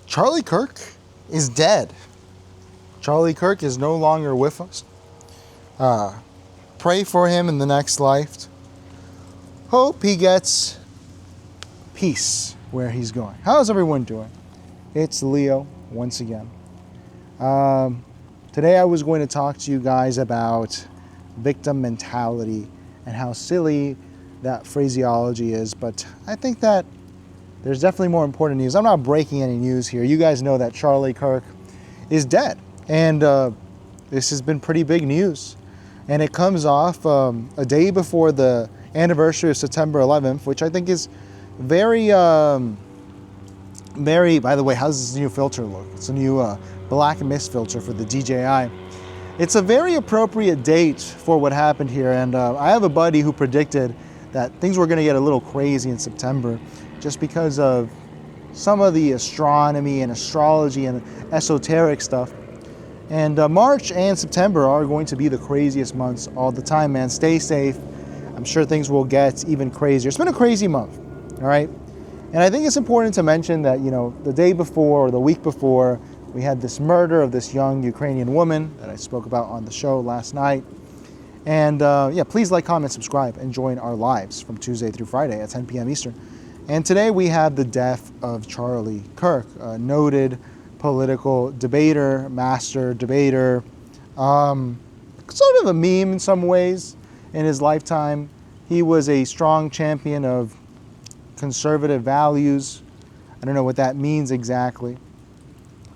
Charlie Kirk is dead. Charlie Kirk is no longer with us. Pray for him in the next life. Hope he gets peace where he's going. How's everyone doing? It's Leo once again. Today I was going to talk to you guys about victim mentality and how silly that phraseology is, but I think that there's definitely more important news. I'm not breaking any news here. You guys know that Charlie Kirk is dead, and this has been pretty big news. And it comes off a day before the anniversary of September 11th, which I think is very, by the way, how's this new filter look? It's a new black mist filter for the DJI. It's a very appropriate date for what happened here, and I have a buddy who predicted that things were going to get a little crazy in September just because of some of the astronomy and astrology and esoteric stuff. And March and September are going to be the craziest months all the time, man. Stay safe. I'm sure things will get even crazier. It's been a crazy month, all right? And I think it's important to mention that, you know, the day before or the week before, we had this murder of this young Ukrainian woman that I spoke about on the show last night. And yeah, please like, comment, subscribe, and join our lives from Tuesday through Friday at 10 p.m. Eastern. And today we have the death of Charlie Kirk, a noted political debater, master debater, sort of a meme in some ways in his lifetime. He was a strong champion of conservative values. I don't know what that means exactly.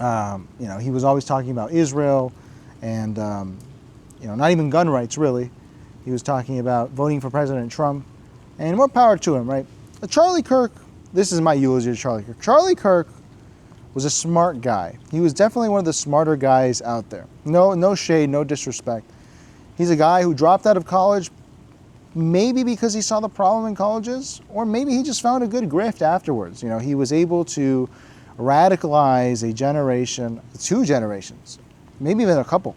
You know, he was always talking about Israel and, you know, not even gun rights, really. He was talking about voting for President Trump, and more power to him, right? Charlie Kirk, this is my eulogy to Charlie Kirk. Charlie Kirk was a smart guy. He was definitely one of the smarter guys out there. No shade, no disrespect. He's a guy who dropped out of college maybe because he saw the problem in colleges, or maybe he just found a good grift afterwards. You know, he was able to radicalize a generation, 2 generations, maybe even a couple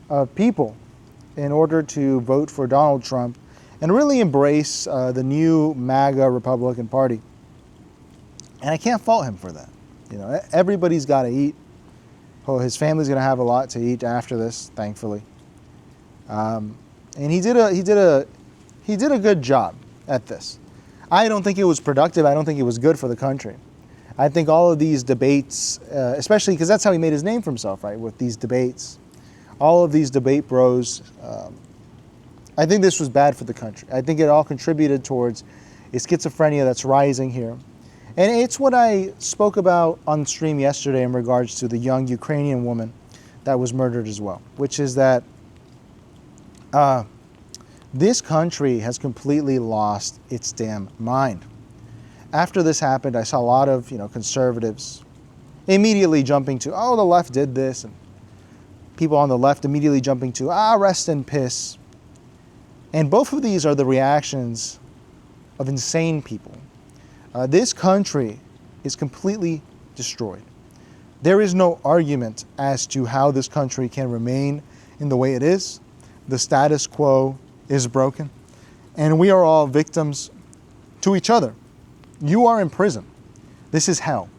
of people in order to vote for Donald Trump and really embrace the new MAGA Republican Party. And I can't fault him for that. You know, everybody's got to eat. Oh, his family's going to have a lot to eat after this, thankfully. And he did a good job at this. I don't think it was productive. I don't think it was good for the country. I think all of these debates, especially because that's how he made his name for himself, right? With these debates, all of these debate bros. I think this was bad for the country. I think it all contributed towards a schizophrenia that's rising here. And it's what I spoke about on stream yesterday in regards to the young Ukrainian woman that was murdered as well, which is that this country has completely lost its damn mind. After this happened, I saw a lot of, you know, conservatives immediately jumping to, oh, the left did this, and people on the left immediately jumping to, rest in piss. And both of these are the reactions of insane people. This country is completely destroyed. There is no argument as to how this country can remain in the way it is. The status quo is broken, and we are all victims to each other. You are in prison. This is hell.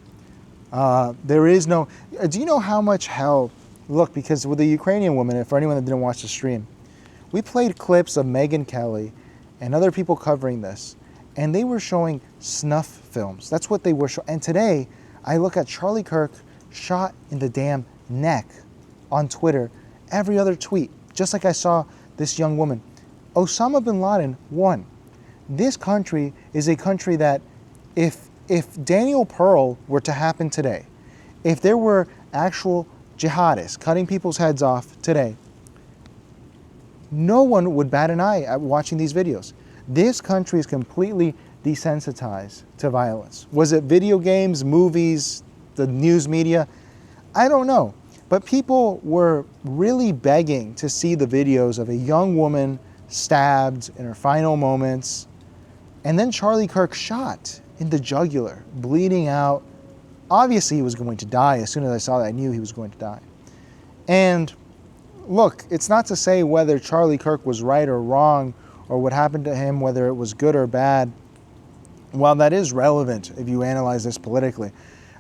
There is no... Do you know how much hell... Look, because with the Ukrainian woman, and for anyone that didn't watch the stream, we played clips of Megyn Kelly and other people covering this, and they were showing snuff films. That's what they were showing. And today, I look at Charlie Kirk shot in the damn neck on Twitter, every other tweet, just like I saw this young woman. Osama bin Laden won. This country is a country that if Daniel Pearl were to happen today, if there were actual jihadists cutting people's heads off today, no one would bat an eye at watching these videos. This country is completely desensitized to violence. Was it video games, movies, the news media? I don't know. But people were really begging to see the videos of a young woman stabbed in her final moments, and then Charlie Kirk shot in the jugular, bleeding out. Obviously he was going to die. As soon as I saw that, I knew he was going to die. And look, it's not to say whether Charlie Kirk was right or wrong, or what happened to him, whether it was good or bad. While that is relevant if you analyze this politically,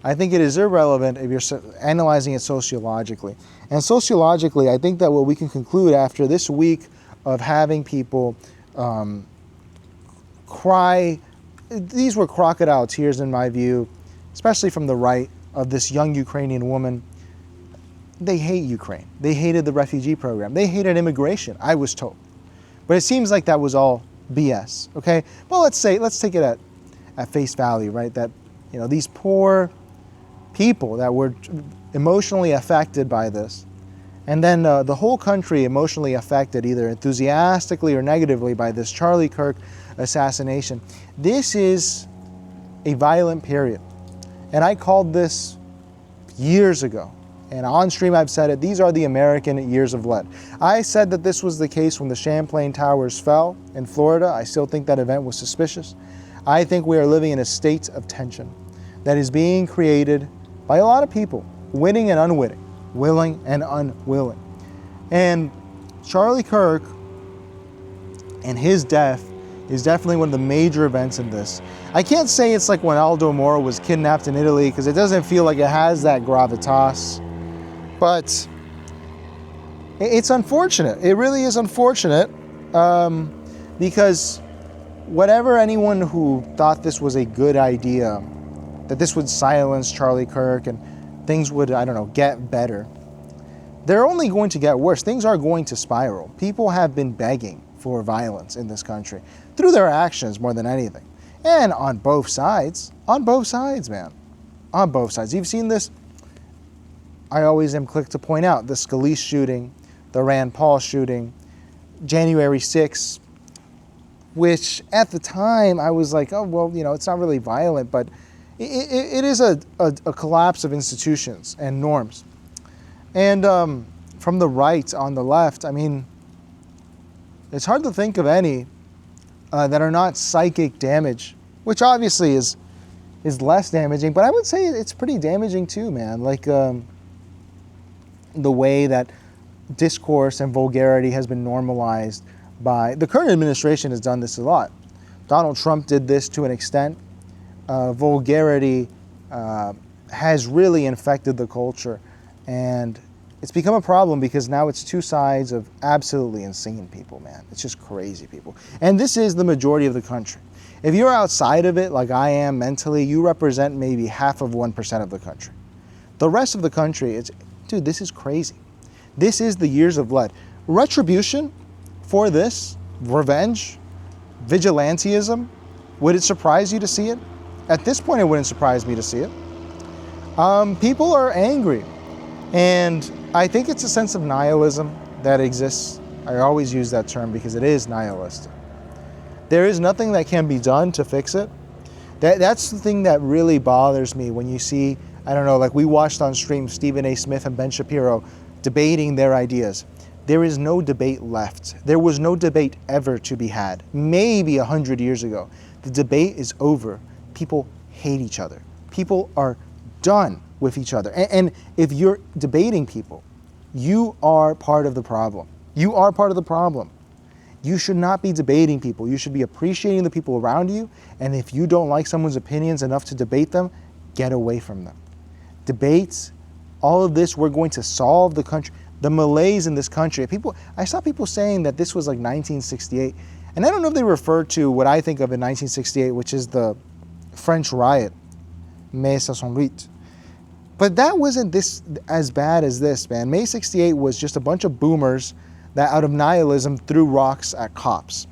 I think it is irrelevant if you're analyzing it sociologically. And sociologically, I think that what we can conclude after this week of having people cry, these were crocodile tears in my view, especially from the right, of this young Ukrainian woman. They hate Ukraine. They hated the refugee program. They hated immigration, I was told. But it seems like that was all BS, okay? Well, let's take it at face value, right? That, these poor people that were emotionally affected by this, and then the whole country emotionally affected either enthusiastically or negatively by this Charlie Kirk assassination. This is a violent period. And I called this years ago. And on stream I've said it, these are the American years of lead. I said that this was the case when the Champlain Towers fell in Florida. I still think that event was suspicious. I think we are living in a state of tension that is being created by a lot of people, witting and unwitting, willing and unwilling. And Charlie Kirk and his death is definitely one of the major events in this. I can't say it's like when Aldo Moro was kidnapped in Italy, because it doesn't feel like it has that gravitas. But it's unfortunate. It really is unfortunate, because whatever anyone who thought this was a good idea, that this would silence Charlie Kirk and things would, get better, they're only going to get worse. Things are going to spiral. People have been begging for violence in this country through their actions more than anything. And on both sides, man. On both sides. You've seen this. I always am quick to point out the Scalise shooting, the Rand Paul shooting, January 6th, which at the time I was like, oh, well, it's not really violent, but it is a collapse of institutions and norms. And from the right on the left, it's hard to think of any that are not psychic damage, which obviously is less damaging, but I would say it's pretty damaging too, man. Like the way that discourse and vulgarity has been normalized by the current administration has done this a lot. Donald Trump did this to an extent. Vulgarity has really infected the culture, and it's become a problem because now it's two sides of absolutely insane people, man. It's just crazy people. And this is the majority of the country. If you're outside of it, like I am mentally, you represent maybe 0.5% of the country. The rest of the country, dude, this is crazy. This is the years of lead. Retribution for this, revenge, vigilantism, would it surprise you to see it? At this point, it wouldn't surprise me to see it. People are angry. And I think it's a sense of nihilism that exists. I always use that term because it is nihilistic. There is nothing that can be done to fix it. That's the thing that really bothers me when you see, like we watched on stream Stephen A. Smith and Ben Shapiro debating their ideas. There is no debate left. There was no debate ever to be had. Maybe 100 years ago. The debate is over. People hate each other. People are done with each other. And if you're debating people, you are part of the problem. You are part of the problem. You should not be debating people. You should be appreciating the people around you. And if you don't like someone's opinions enough to debate them, get away from them. Debates, all of this, we're going to solve the country. The malaise in this country. I saw people saying that this was like 1968. And I don't know if they refer to what I think of in 1968, which is the French riot, Mai 68. But that wasn't this as bad as this, man. May 68 was just a bunch of boomers that out of nihilism threw rocks at cops.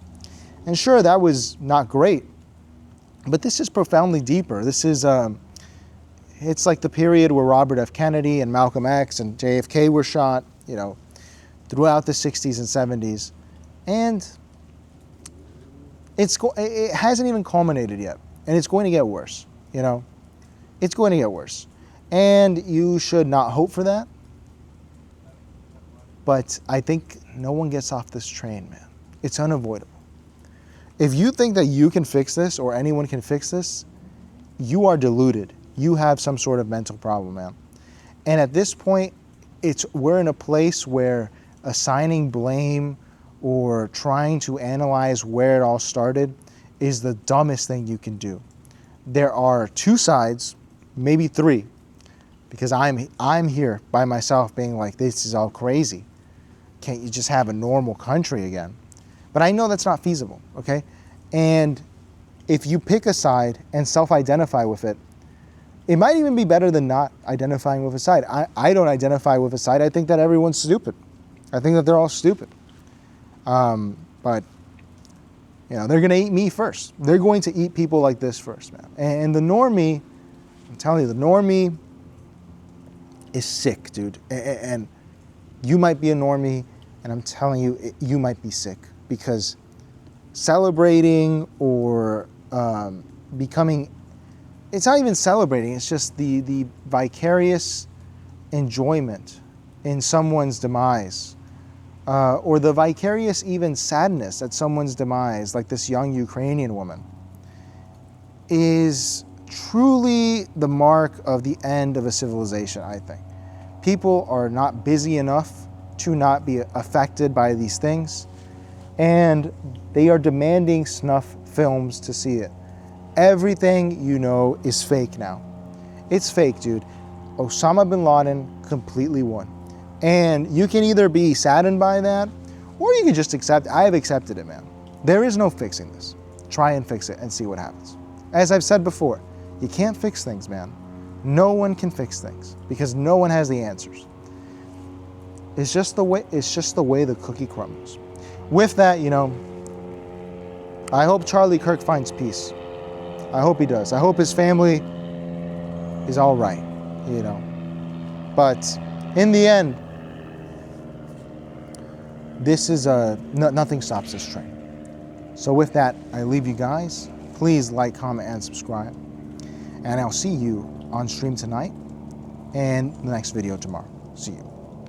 And sure, that was not great, but this is profoundly deeper. This is, it's like the period where Robert F. Kennedy and Malcolm X and JFK were shot, throughout the 60s and 70s. And it hasn't even culminated yet. And it's going to get worse, It's going to get worse. And you should not hope for that. But I think no one gets off this train, man. It's unavoidable. If you think that you can fix this or anyone can fix this, you are deluded. You have some sort of mental problem, man. And at this point, we're in a place where assigning blame or trying to analyze where it all started is the dumbest thing you can do. There are two sides. maybe 3, because I'm here by myself being like, this is all crazy. Can't you just have a normal country again? But I know that's not feasible, okay? And if you pick a side and self-identify with it, it might even be better than not identifying with a side. I don't identify with a side. I think that everyone's stupid. I think that they're all stupid. But, you know, they're going to eat me first. They're going to eat people like this first, man. And the normie, I'm telling you, the normie is sick, dude. And you might be a normie, and I'm telling you, you might be sick, because celebrating or becoming, it's not even celebrating, it's just the vicarious enjoyment in someone's demise, or the vicarious even sadness at someone's demise, like this young Ukrainian woman, is truly the mark of the end of a civilization, I think. People are not busy enough to not be affected by these things, and they are demanding snuff films to see it. Everything you know is fake now. It's fake, dude. Osama bin Laden completely won. And you can either be saddened by that, or you can just accept it. I have accepted it, man. There is no fixing this. Try and fix it and see what happens. As I've said before, you can't fix things, man. No one can fix things, because no one has the answers. It's just the way the cookie crumbles. With that, you know, I hope Charlie Kirk finds peace. I hope he does. I hope his family is all right, you know. But in the end, this is nothing stops this train. So with that, I leave you guys. Please like, comment, and subscribe. And I'll see you on stream tonight and the next video tomorrow. See you.